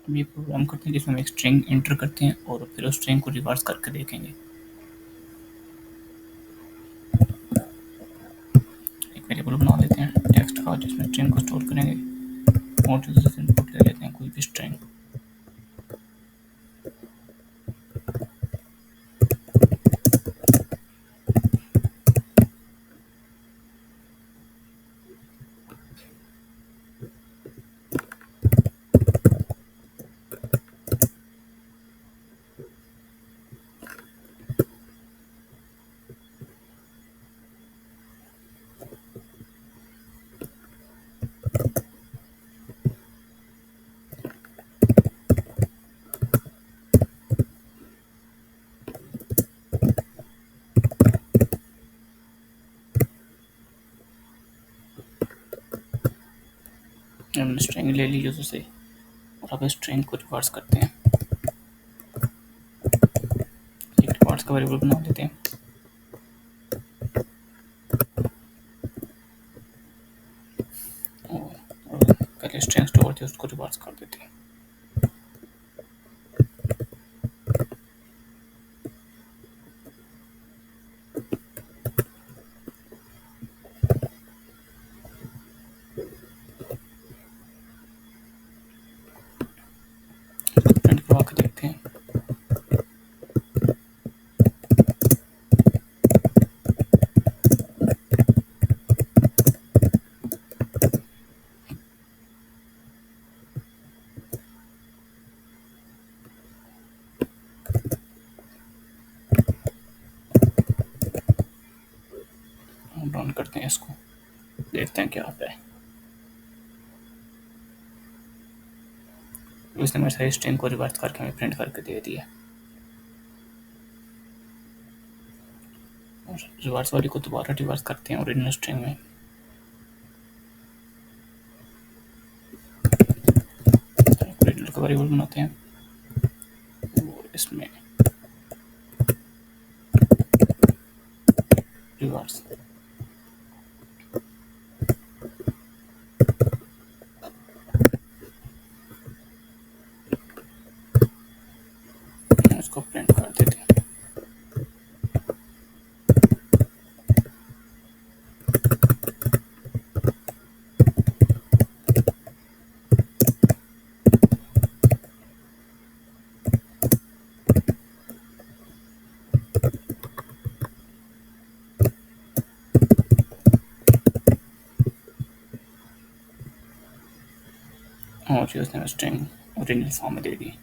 अब ये प्रोग्राम करते हैं जिसमें हम एक स्ट्रिंग एंटर करते हैं और फिर उस स्ट्रिंग को रिवर्स करके देखेंगे। एक वेरिएबल बना लेते हैं टेक्स्ट का जिसमें स्ट्रिंग को स्टोर करेंगे और जो इनपुट ले लेते हैं कोई भी स्ट्रिंग। हमने स्ट्रिंग ले ली यूजर से और अब स्ट्रिंग को रिवर्स करते हैं। एक रिवर्स का वेरिएबल बना देते हैं और पहले स्ट्रिंग स्टोर थी उसको रिवर्स कर देते हैं। प्रिंट करवा के देखते हैं। रन करते हैं इसको, देखते हैं क्या आता है। इसने मेरे सारी स्ट्रिंग को रिवर्स करके हमें प्रिंट करके दे दिया। और रिवर्स वाली को दोबारा रिवर्स करते हैं ओरिजिनल स्ट्रिंग में। ओरिजिनल का वेरिएबल बनाते हैं और इसमें रिवर्स इसको प्रिंट कर देते हैं। और उसने स्ट्रिंग ओरिजिनल फॉर्म में दे दी।